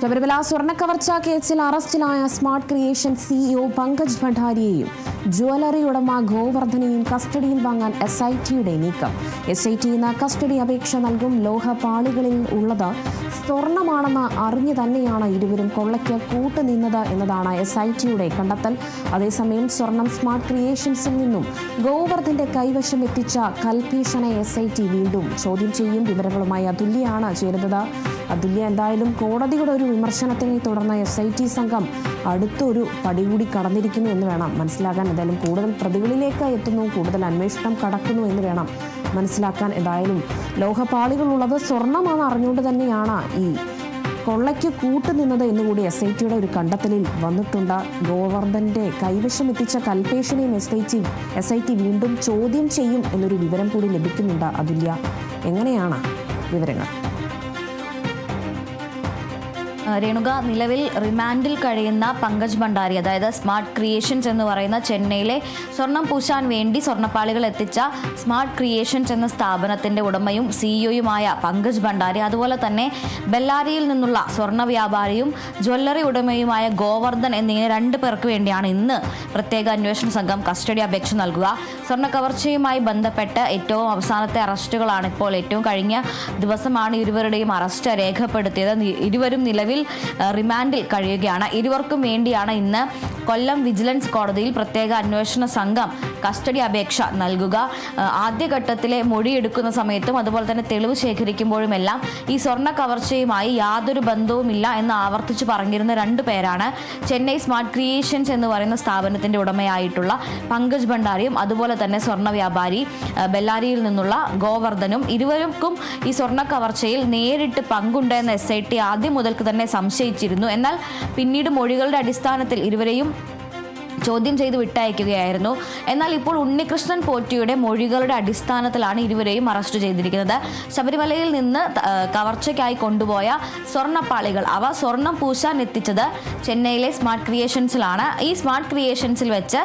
ശബരിമല സ്വർണ്ണക്കവർച്ചാ കേസിൽ അറസ്റ്റിലായ സ്മാർട്ട് ക്രിയേഷൻ സിഇഒ പങ്കജ് ഭണ്ഡാരിയെയും ജ്വല്ലറി ഉടമ ഗോവർദ്ധനെയും കസ്റ്റഡിയിൽ വാങ്ങാൻ SITയുടെ നീക്കം. SIT ഇന്ന് കസ്റ്റഡി അപേക്ഷ നൽകും. ലോഹപാളികളിൽ ഉള്ളത് സ്വർണമാണെന്ന് അറിഞ്ഞു തന്നെയാണ് ഇരുവരും കൊള്ളയ്ക്ക് കൂട്ടുനിന്നത് എന്നതാണ് SITയുടെ കണ്ടെത്തൽ. അതേസമയം സ്വർണം സ്മാർട്ട് ക്രിയേഷൻസിൽ നിന്നും ഗോവർദ്ധന്റെ കൈവശം എത്തിച്ച കൽപേഷനെ SIT വീണ്ടും ചോദ്യം ചെയ്യും. വിവരങ്ങളുമായി അതുല്യാണ് ചേരുന്നത്. അതുല്യ, എന്തായാലും കോടതിയുടെ ഒരു വിമർശനത്തിനെ തുടർന്ന് SIT സംഘം അടുത്തൊരു പടി കൂടി കടന്നിരിക്കുന്നു എന്ന് വേണം മനസ്സിലാക്കാൻ. എന്തായാലും കൂടുതൽ പ്രതികളിലേക്ക് എത്തുന്നു, കൂടുതൽ അന്വേഷണം കടക്കുന്നു എന്ന് വേണം മനസ്സിലാക്കാൻ. എന്തായാലും ലോഹപാളികളുള്ളത് സ്വർണ്ണമാണെന്ന് അറിഞ്ഞുകൊണ്ട് തന്നെയാണ് ഈ കൊള്ളയ്ക്ക് കൂട്ടുനിന്നത് എന്നുകൂടി SITയുടെ ഒരു കണ്ടെത്തലിൽ വന്നിട്ടുണ്ട്. ഗോവർദ്ധന്റെ കൈവശം എത്തിച്ച കൽപേഷനെയും SIT വീണ്ടും ചോദ്യം ചെയ്യും എന്നൊരു വിവരം കൂടി ലഭിക്കുന്നുണ്ട്. അതുല്യ, എങ്ങനെയാണ് വിവരങ്ങൾ? രേണുക, നിലവിൽ റിമാൻഡിൽ കഴിയുന്ന പങ്കജ് ഭണ്ഡാരി, അതായത് സ്മാർട്ട് ക്രിയേഷൻസ് എന്ന് പറയുന്ന ചെന്നൈയിലെ സ്വർണം പൂശാൻ വേണ്ടി സ്വർണ്ണപ്പാളികൾ എത്തിച്ച സ്മാർട്ട് ക്രിയേഷൻസ് എന്ന സ്ഥാപനത്തിന്റെ ഉടമയും സിഇഒയുമായ പങ്കജ് ഭണ്ഡാരി, അതുപോലെ തന്നെ ബെല്ലാരിയിൽ നിന്നുള്ള സ്വർണ്ണ വ്യാപാരിയും ജ്വല്ലറി ഉടമയുമായ ഗോവർദ്ധൻ എന്നിങ്ങനെ 2 പേർക്ക് വേണ്ടിയാണ് ഇന്ന് പ്രത്യേക അന്വേഷണ സംഘം കസ്റ്റഡി അപേക്ഷ നൽകുക. സ്വർണ്ണ കവർച്ചയുമായി ബന്ധപ്പെട്ട് ഏറ്റവും അവസാനത്തെ അറസ്റ്റുകളാണ് ഇപ്പോൾ. ഏറ്റവും കഴിഞ്ഞ ദിവസമാണ് ഇരുവരുടെയും അറസ്റ്റ് രേഖപ്പെടുത്തിയത്. ഇരുവരും നിലവിൽ റിമാൻഡിൽ കഴിയുകയാണ്. ഇരുവർക്കും വേണ്ടിയാണ് ഇന്ന് കൊല്ലം വിജിലൻസ് കോടതിയിൽ പ്രത്യേക അന്വേഷണ സംഘം കസ്റ്റഡി അപേക്ഷ നൽകുക. ആദ്യഘട്ടത്തിലെ മൊഴിയെടുക്കുന്ന സമയത്തും അതുപോലെ തന്നെ തെളിവ് ശേഖരിക്കുമ്പോഴുമെല്ലാം ഈ സ്വർണ്ണ കവർച്ചയുമായി യാതൊരു ബന്ധവുമില്ല എന്ന് ആവർത്തിച്ച് പറഞ്ഞിരുന്ന 2 പേരാണ് ചെന്നൈ സ്മാർട്ട് ക്രിയേഷൻസ് എന്ന് പറയുന്ന സ്ഥാപനത്തിന്റെ ഉടമയായിട്ടുള്ള പങ്കജ് ഭണ്ഡാരിയും അതുപോലെ തന്നെ സ്വർണ്ണ വ്യാപാരി ബെല്ലാരിയിൽ നിന്നുള്ള ഗോവർദ്ധനും. ഇരുവർക്കും ഈ സ്വർണ്ണ കവർച്ചയിൽ നേരിട്ട് പങ്കുണ്ടെന്ന് SIT ആദ്യം മുതൽക്ക് തന്നെ സംശയിച്ചിരുന്നു. എന്നാൽ പിന്നീട് മൊഴികളുടെ അടിസ്ഥാനത്തിൽ ഇരുവരെയും ചോദ്യം ചെയ്ത് വിട്ടയക്കുകയായിരുന്നു. എന്നാൽ ഇപ്പോൾ ഉണ്ണികൃഷ്ണൻ പോറ്റിയുടെ മൊഴികളുടെ അടിസ്ഥാനത്തിലാണ് ഇരുവരെയും അറസ്റ്റ് ചെയ്തിരിക്കുന്നത്. ശബരിമലയിൽ നിന്ന് കവർച്ചയ്ക്കായി കൊണ്ടുപോയ സ്വർണ്ണപ്പാളികൾ, അവ സ്വർണം പൂശാൻ എത്തിച്ചത് ചെന്നൈയിലെ സ്മാർട്ട് ക്രിയേഷൻസിലാണ്. ഈ സ്മാർട്ട് ക്രിയേഷൻസിൽ വെച്ച്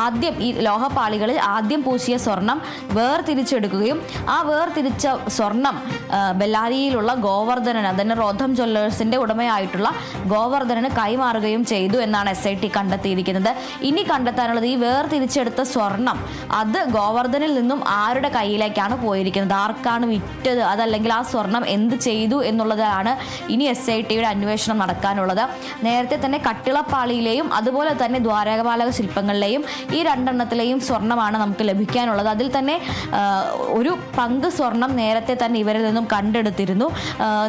ആദ്യം ഈ ലോഹപ്പാളികളിൽ ആദ്യം പൂശിയ സ്വർണം വേർതിരിച്ചെടുക്കുകയും ആ വേർതിരിച്ച സ്വർണം ബെല്ലാരിയിലുള്ള ഗോവർദ്ധനന്, അതിന് റോധം ജ്വല്ലേഴ്സിന്റെ ഉടമയായിട്ടുള്ള ഗോവർദ്ധനന് കൈമാറുകയും ചെയ്തു എന്നാണ് SIT കണ്ടെത്തിയിരിക്കുന്നത്. ഇനി കണ്ടെത്താനുള്ളത് ഈ വേർതിരിച്ചെടുത്ത സ്വർണം അത് ഗോവർദ്ധനിൽ നിന്നും ആരുടെ കയ്യിലേക്കാണ് പോയിരിക്കുന്നത്, ആർക്കാണ് വിറ്റത്, അതല്ലെങ്കിൽ ആ സ്വർണം എന്ത് ചെയ്തു എന്നുള്ളതാണ് ഇനി SITയുടെ അന്വേഷണം നടക്കാനുള്ളത്. നേരത്തെ തന്നെ കട്ടിളപ്പാളിയിലെയും അതുപോലെ തന്നെ ദ്വാരപാലക ശില്പങ്ങളിലെയും ഈ 2 എണ്ണത്തിലെയും സ്വർണ്ണമാണ് നമുക്ക് ലഭിക്കാനുള്ളത്. അതിൽ തന്നെ ഒരു പങ്ക് സ്വർണം നേരത്തെ തന്നെ ഇവരിൽ നിന്നും കണ്ടെടുത്തിരുന്നു.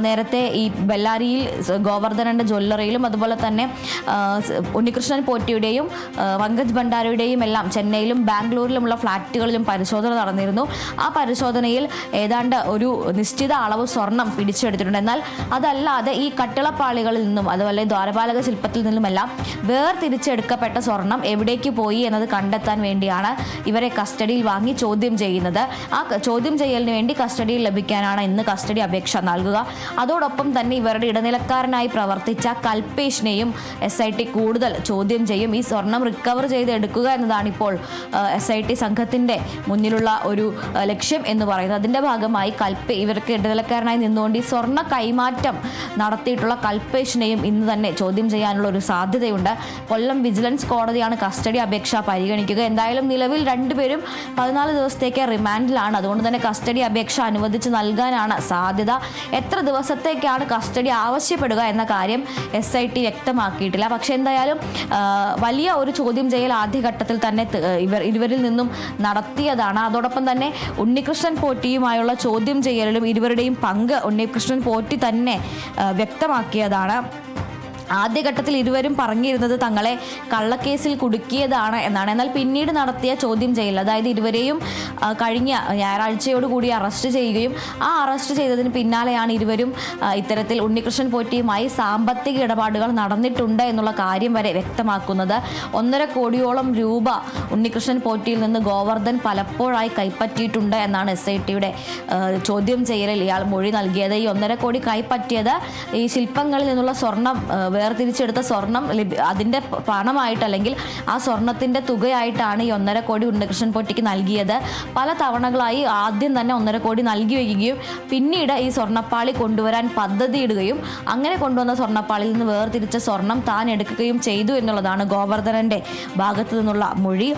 നേരത്തെ ഈ ബെല്ലാരിയിൽ ഗോവർദ്ധനന്റെ ജ്വല്ലറിയിലും അതുപോലെ തന്നെ ഉണ്ണികൃഷ്ണൻ പോറ്റിയുടെയും പങ്കജ് ഭണ്ഡാരിയുടെയും എല്ലാം ചെന്നൈയിലും ബാംഗ്ലൂരിലുമുള്ള ഫ്ലാറ്റുകളിലും പരിശോധന നടന്നിരുന്നു. ആ പരിശോധനയിൽ ഏതാണ്ട് ഒരു നിശ്ചിത അളവ് സ്വർണം പിടിച്ചെടുത്തിട്ടുണ്ട്. എന്നാൽ അതല്ലാതെ ഈ കട്ടിളപ്പാളികളിൽ നിന്നും അതുപോലെ ദ്വാരപാലക ശില്പത്തിൽ നിന്നുമെല്ലാം വേർതിരിച്ചെടുക്കപ്പെട്ട സ്വർണം എവിടേക്ക് പോയി എന്നത് കണ്ടെത്താൻ വേണ്ടിയാണ് ഇവരെ കസ്റ്റഡിയിൽ വാങ്ങി ചോദ്യം ചെയ്യുന്നത്. ആ ചോദ്യം ചെയ്യലിന് വേണ്ടി കസ്റ്റഡിയിൽ ലഭിക്കാനാണ് ഇന്ന് കസ്റ്റഡി അപേക്ഷ നൽകുക. അതോടൊപ്പം തന്നെ ഇവരുടെ ഇടനിലക്കാരനായി പ്രവർത്തിച്ച കൽപേഷിനെയും SIT കൂടുതൽ ചോദ്യം ചെയ്യും. ഈ സ്വർണം റിക്കവർ ചെയ്തെടുക്കുക എന്നതാണ് ഇപ്പോൾ SIT സംഘത്തിന്റെ മുന്നിലുള്ള ഒരു ലക്ഷ്യം എന്ന് പറയുന്നത്. അതിന്റെ ഭാഗമായി ഇവർക്ക് ഇടനിലക്കാരനായി നിന്നുകൊണ്ട് ഈ സ്വർണ്ണ കൈമാറ്റം നടത്തിയിട്ടുള്ള കൽപേഷിനെയും ഇന്ന് തന്നെ ചോദ്യം ചെയ്യാനുള്ള ഒരു സാധ്യതയുണ്ട്. കൊല്ലം വിജിലൻസ് കോടതിയാണ് കസ്റ്റഡി അപേക്ഷ പരിഗണിക്കുക. എന്തായാലും നിലവിൽ 2 പേരും 14 ദിവസത്തേക്ക് റിമാൻഡിലാണ്. അതുകൊണ്ട് തന്നെ കസ്റ്റഡി അപേക്ഷ അനുവദിച്ച് നൽകാനാണ് സാധ്യത. എത്ര ദിവസത്തേക്കാണ് കസ്റ്റഡി ആവശ്യപ്പെടുക എന്ന കാര്യം SIT വ്യക്തമാക്കിയിട്ടില്ല. പക്ഷെ എന്തായാലും വലിയ ഒരു ചോദ്യം ചെയ്യൽ ആദ്യഘട്ടത്തിൽ തന്നെ ഇരുവരിൽ നിന്നും നടത്തിയതാണ്. അതോടൊപ്പം തന്നെ ഉണ്ണികൃഷ്ണൻ പോറ്റിയുമായുള്ള ചോദ്യം ചെയ്യലിലും ഇരുവരുടെയും പങ്ക് ഉണ്ണികൃഷ്ണൻ പോറ്റി തന്നെ വ്യക്തമാക്കിയതാണ്. ആദ്യഘട്ടത്തിൽ ഇരുവരും പറഞ്ഞിരുന്നത് തങ്ങളെ കള്ളക്കേസിൽ കുടുക്കിയതാണ് എന്നാണ്. എന്നാൽ പിന്നീട് നടത്തിയ ചോദ്യം ചെയ്യൽ, അതായത് ഇരുവരെയും കഴിഞ്ഞ ഞായറാഴ്ചയോടുകൂടി അറസ്റ്റ് ചെയ്യുകയും ആ അറസ്റ്റ് ചെയ്തതിന് പിന്നാലെയാണ് ഇരുവരും ഇത്തരത്തിൽ ഉണ്ണികൃഷ്ണൻ പോറ്റിയുമായി സാമ്പത്തിക ഇടപാടുകൾ നടന്നിട്ടുണ്ട് എന്നുള്ള കാര്യം വരെ വ്യക്തമാക്കുന്നത്. 1.5 കോടിയോളം രൂപ ഉണ്ണികൃഷ്ണൻ പോറ്റിയിൽ നിന്ന് ഗോവർദ്ധൻ പലപ്പോഴായി കൈപ്പറ്റിയിട്ടുണ്ട് എന്നാണ് SITയുടെ ചോദ്യം ചെയ്യലിൽ ഇയാൾ മൊഴി നൽകിയത്. ഈ 1.5 കോടി കൈപ്പറ്റിയത് ഈ ശില്പങ്ങളിൽ നിന്നുള്ള സ്വർണം വേർതിരിച്ചെടുത്ത സ്വർണം അതിൻ്റെ പണമായിട്ട് അല്ലെങ്കിൽ ആ സ്വർണത്തിൻ്റെ തുകയായിട്ടാണ് ഈ 1.5 കോടി ഉണ്ണികൃഷ്ണൻ പൊറ്റിക്ക് നൽകിയത്. പല തവണകളായി ആദ്യം തന്നെ 1.5 കോടി നൽകി വയ്ക്കുകയും പിന്നീട് ഈ സ്വർണ്ണപ്പാളി കൊണ്ടുവരാൻ പദ്ധതിയിടുകയും അങ്ങനെ കൊണ്ടുവന്ന സ്വർണ്ണപ്പാളിയിൽ നിന്ന് വേർതിരിച്ച സ്വർണം താൻ എടുക്കുകയും ചെയ്തു എന്നുള്ളതാണ് ഗോവർദ്ധനൻ്റെ ഭാഗത്തു നിന്നുള്ള മൊഴി.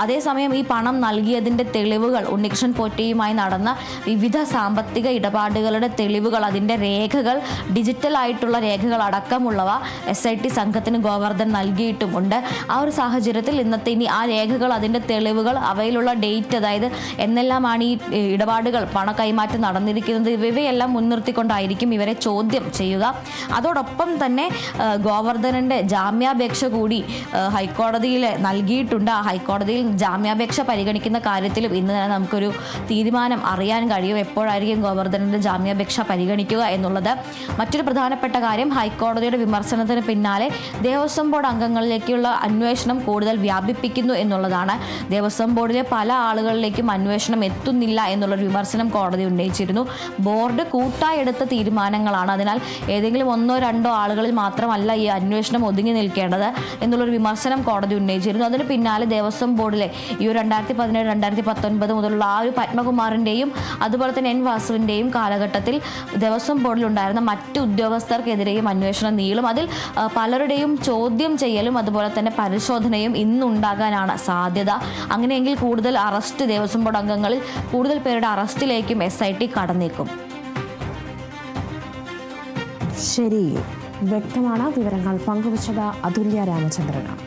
അതേസമയം ഈ പണം നൽകിയതിൻ്റെ തെളിവുകൾ, ഉണ്ണികൃഷ്ണൻ പൊറ്റിയുമായി നടന്ന വിവിധ സാമ്പത്തിക ഇടപാടുകളുടെ തെളിവുകൾ, അതിൻ്റെ രേഖകൾ, ഡിജിറ്റലായിട്ടുള്ള രേഖകൾ അടക്കമുള്ളവ SIT സംഘത്തിന് ഗോവർദ്ധൻ നൽകിയിട്ടുമുണ്ട്. ആ ഒരു സാഹചര്യത്തിൽ ഇന്നത്തെ ഇനി ആ രേഖകൾ, അതിൻ്റെ തെളിവുകൾ, അവയിലുള്ള ഡേറ്റ്, അതായത് എന്നെല്ലാമാണ് ഈ ഇടപാടുകൾ, പണ കൈമാറ്റം നടന്നിരിക്കുന്നത്, ഇവയെല്ലാം മുൻനിർത്തിക്കൊണ്ടായിരിക്കും ഇവരെ ചോദ്യം ചെയ്യുക. അതോടൊപ്പം തന്നെ ഗോവർദ്ധനൻ്റെ ജാമ്യാപേക്ഷ കൂടി ഹൈക്കോടതിയിൽ നൽകിയിട്ടുണ്ട്. ആ ഹൈക്കോടതിയിൽ ജാമ്യാപേക്ഷ പരിഗണിക്കുന്ന കാര്യത്തിലും ഇന്ന് തന്നെ നമുക്കൊരു തീരുമാനം അറിയാൻ കഴിയും. എപ്പോഴായിരിക്കും ഗോവർദ്ധനൻ്റെ ജാമ്യാപേക്ഷ പരിഗണിക്കുക എന്നുള്ളത്. മറ്റൊരു പ്രധാനപ്പെട്ട കാര്യം, ഹൈക്കോടതിയുടെ വിമർശനത്തിന് പിന്നാലെ ദേവസ്വം ബോർഡ് അംഗങ്ങളിലേക്കുള്ള അന്വേഷണം കൂടുതൽ വ്യാപിപ്പിക്കുന്നു എന്നുള്ളതാണ്. ദേവസ്വം ബോർഡിലെ പല ആളുകളിലേക്കും അന്വേഷണം എത്തുന്നില്ല എന്നുള്ളൊരു വിമർശനം കോടതി ഉന്നയിച്ചിരുന്നു. ബോർഡ് കൂട്ടായി എടുത്ത തീരുമാനങ്ങളാണ്, അതിനാൽ ഏതെങ്കിലും 1-2 ആളുകളിൽ മാത്രമല്ല ഈ അന്വേഷണം ഒതുങ്ങി നിൽക്കേണ്ടത് എന്നുള്ളൊരു വിമർശനം കോടതി ഉന്നയിച്ചിരുന്നു. അതിന് പിന്നാലെ ദേവസ്വം ബോർഡിലെ ഈ 2017-2019 മുതലുള്ള ആ ഒരു പത്മകുമാറിൻ്റെയും അതുപോലെ തന്നെ N വാസുവിൻ്റെയും കാലഘട്ടത്തിൽ ദേവസ്വം ബോർഡിലുണ്ടായിരുന്ന മറ്റ് ഉദ്യോഗസ്ഥർക്കെതിരെയും അന്വേഷണം നീളും. അതിൽ പലരുടെയും ചോദ്യം ചെയ്യലും അതുപോലെ തന്നെ പരിശോധനയും ഇന്നുണ്ടാകാനാണ് സാധ്യത. അങ്ങനെയെങ്കിൽ കൂടുതൽ അറസ്റ്റ്, ദേവസ്വം ബോർഡ് അംഗങ്ങളിൽ കൂടുതൽ പേരുടെ അറസ്റ്റിലേക്കും SIT കടന്നേക്കും. ശരി, വ്യക്തമാണ് വിവരങ്ങൾ പങ്കുവച്ചത് അതുല്യ രാമചന്ദ്രനാണ്.